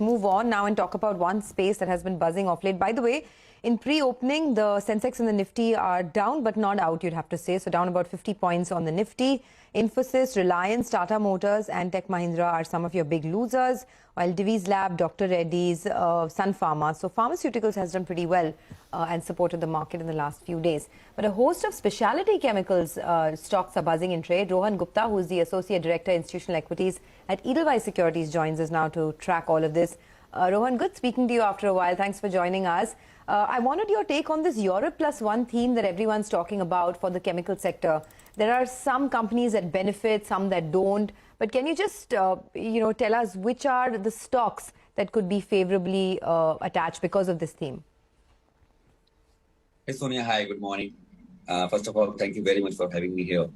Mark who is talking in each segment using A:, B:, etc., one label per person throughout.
A: Move on now and talk about one space that has been buzzing off late. By the way, in pre-opening, the Sensex and the Nifty are down but not out, you'd have to say. So down about 50 points on the Nifty. Infosys, Reliance, Tata Motors and Tech Mahindra are some of your big losers, while Divi's Lab, Dr. Reddy's, Sun Pharma. So pharmaceuticals has done pretty well and supported the market in the last few days. But a host of specialty chemicals stocks are buzzing in trade. Rohan Gupta, who is the Associate Director, Institutional Equities at Edelweiss Securities, joins us now to track all of this. Rohan, good speaking to you after a while. Thanks for joining us. I wanted your take on this Europe plus one theme that everyone's talking about for the chemical sector. There are some companies that benefit, some that don't. But can you just, tell us which are the stocks that could be favorably attached because of this theme?
B: Hey, Sonia. Hi, good morning. First of all, thank you very much for having me here.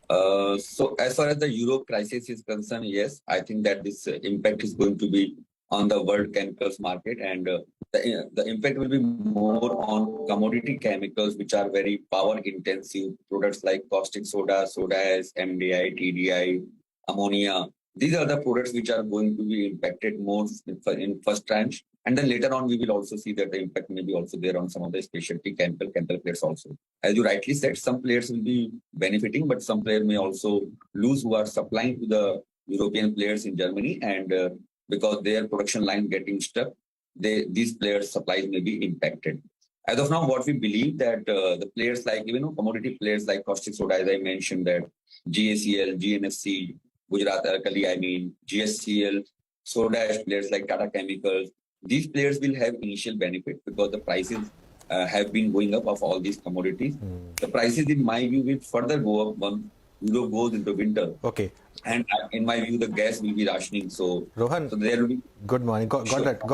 B: So as far as the Europe crisis is concerned, yes, I think that this impact is going to be on the world chemicals market, and the impact will be more on commodity chemicals, which are very power intensive products like caustic soda, soda ash, MDI, TDI, ammonia. These are the products which are going to be impacted most in first tranche. And then later on, we will also see that the impact may be also there on some of the specialty chemical players also. As you rightly said, some players will be benefiting, but some players may also lose who are supplying to the European players in Germany, and because their production line getting stuck, these players' supplies may be impacted. As of now, what we believe that the players like, commodity players like caustic soda, as I mentioned, that GACL, GNFC, Gujarat Alkali, GSCL, soda ash players like Tata Chemicals, these players will have initial benefit because the prices have been going up of all these commodities. The prices, in my view, will further go up once Europe goes into winter.
C: Okay.
B: And in my view, the gas will be rationing. So,
C: Rohan,
B: so there will be.
C: Good morning. Got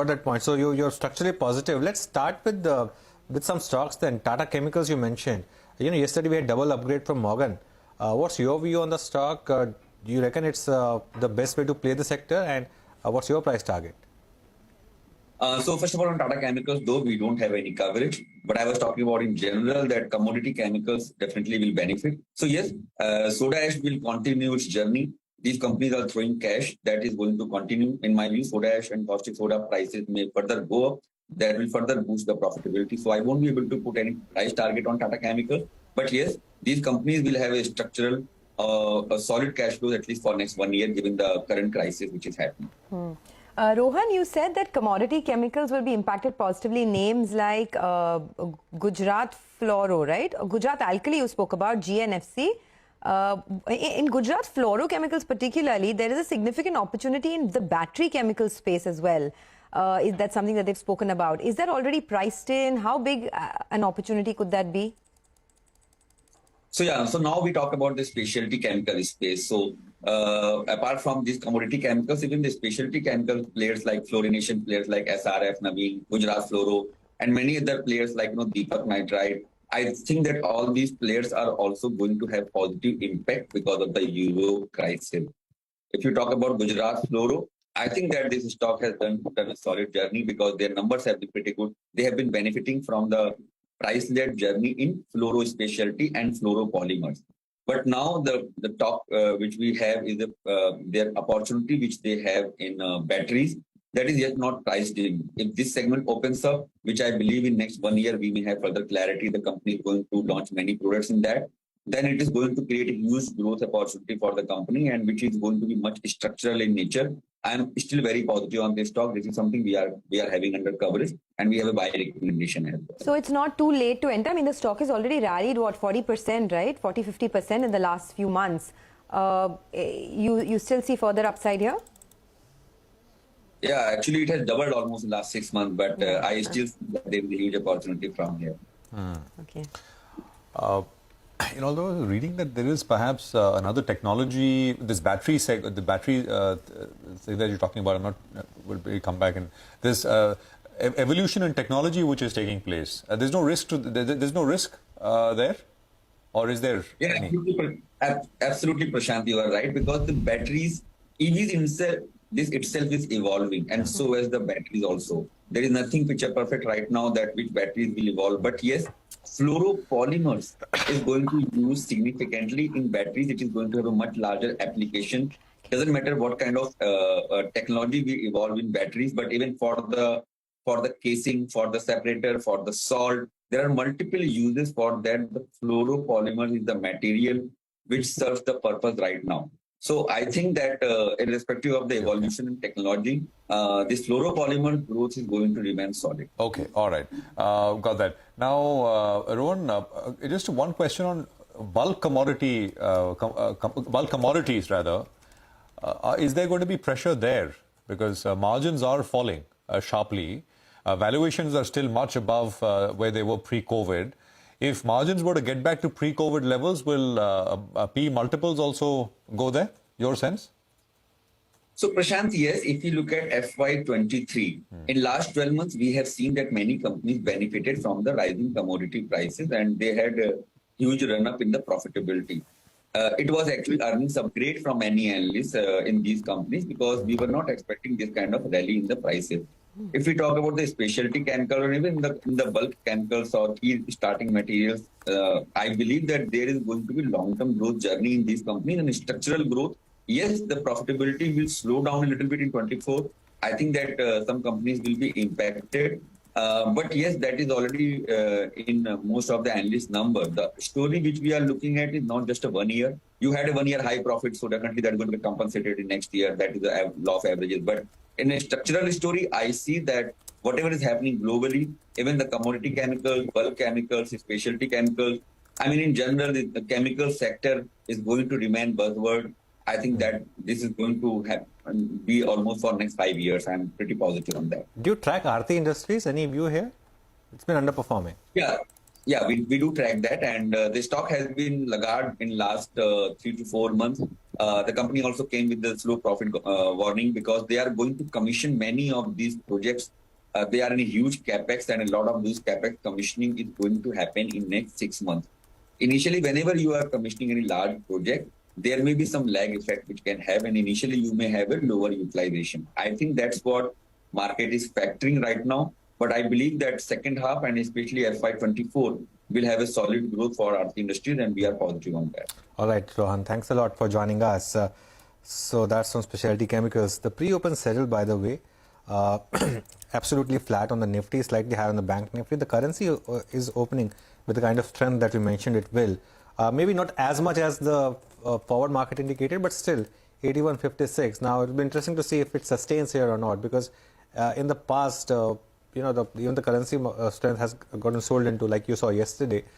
C: that point. So you're structurally positive. Let's start with some stocks then. Tata Chemicals you mentioned. Yesterday we had double upgrade from Morgan. What's your view on the stock? Do you reckon it's the best way to play the sector? And what's your price target?
B: So first of all, on Tata Chemicals, though we don't have any coverage, but I was talking about in general that commodity chemicals definitely will benefit. So yes, soda ash will continue its journey. These companies are throwing cash. That is going to continue. In my view, soda ash and caustic soda prices may further go up. That will further boost the profitability. So I won't be able to put any price target on Tata Chemicals. But yes, these companies will have a structural, a solid cash flow at least for next 1 year, given the current crisis which is happening.
A: Rohan, you said that commodity chemicals will be impacted positively. Names like Gujarat Fluoro, right? Gujarat Alkali you spoke about, GNFC. In Gujarat Fluorochemicals particularly, there is a significant opportunity in the battery chemical space as well. Is that something that they've spoken about? Is that already priced in? How big an opportunity could that be?
B: So yeah, so now we talk about the specialty chemical space. So apart from these commodity chemicals, even the specialty chemical players like fluorination players like SRF, Naveen, Gujarat Fluoro, and many other players like Deepak Nitrite, I think that all these players are also going to have positive impact because of the Euro crisis. If you talk about Gujarat Fluoro, I think that this stock has done a solid journey because their numbers have been pretty good. They have been benefiting from the price-led journey in fluoro specialty and fluoropolymers. But now the talk which we have is their opportunity which they have in batteries that is yet not priced in. If this segment opens up, which I believe in next 1 year we may have further clarity, the company is going to launch many products in that, then it is going to create a huge growth opportunity for the company and which is going to be much structural in nature. I am still very positive on this stock. This is something we are having under coverage and we have a buy recommendation as well.
A: So it's not too late to enter. I mean, the stock has already rallied, what, 40%, right? 40-50% in the last few months. You still see further upside here?
B: Yeah, actually it has doubled almost in the last 6 months, but I still see that there is a huge opportunity from here.
A: Okay.
C: Although reading that there is perhaps another technology, this battery the battery thing that you're talking about, I'm not will come back, and there's evolution in technology which is taking place. There's no risk to there's no risk there, or is there?
B: Yeah, absolutely, Prashant, you are right, because the batteries, EVs this itself is evolving, and so as the batteries also. There is nothing picture perfect right now that which batteries will evolve, but yes, fluoropolymers is going to use significantly in batteries. It is going to have a much larger application Doesn't matter what kind of technology we evolve in batteries, but even for the casing, for the separator, for the salt, there are multiple uses for that. The fluoropolymer is the material which serves the purpose right now. So I think that irrespective of the evolution in technology, this fluoropolymer growth is going to remain solid.
D: Okay, all right. Got that. Now, Rohan, just one question on bulk commodity, bulk commodities rather. Is there going to be pressure there? Because margins are falling sharply. Valuations are still much above where they were pre-COVID. If margins were to get back to pre-COVID levels, will P multiples also go there? Your sense?
B: So Prashant, yes, if you look at FY23, in last 12 months, we have seen that many companies benefited from the rising commodity prices and they had a huge run-up in the profitability. It was actually earnings upgrade from many analysts in these companies because we were not expecting this kind of rally in the prices. If we talk about the specialty chemical or even in the bulk chemicals or key starting materials, I believe that there is going to be long-term growth journey in these companies and structural growth. Yes, the profitability will slow down a little bit in 24. I think that some companies will be impacted. But yes, that is already in most of the analyst number. The story which we are looking at is not just a 1 year. You had a 1 year high profit, so definitely that is going to be compensated in next year. That is the law of averages. But in a structural story, I see that whatever is happening globally, even the commodity chemicals, bulk chemicals, specialty chemicals, I mean, in general, the chemical sector is going to remain buzzword. I think that this is going to be almost for next 5 years. I'm pretty positive on that.
C: Do you track Aarti Industries? Any view here? It's been underperforming.
B: Yeah, we do track that, and the stock has been laggard in last 3 to 4 months. The company also came with the slow profit warning because they are going to commission many of these projects. They are in a huge capex, and a lot of these capex commissioning is going to happen in next 6 months. Initially, whenever you are commissioning any large project, there may be some lag effect which can have, and initially you may have a lower utilization. I think that's what market is factoring right now. But I believe that second half and especially FY24 will have a solid growth for Aarti Industries, and we are positive on that.
C: All right, Rohan, thanks a lot for joining us. So that's on specialty chemicals. The pre-open settled, by the way, absolutely flat on the Nifty, slightly higher on the bank Nifty. The currency is opening with the kind of strength that we mentioned it will. Maybe not as much as the forward market indicated, but still 81.56. Now, it'll be interesting to see if it sustains here or not, because in the past, even the currency strength has gotten sold into, like you saw yesterday,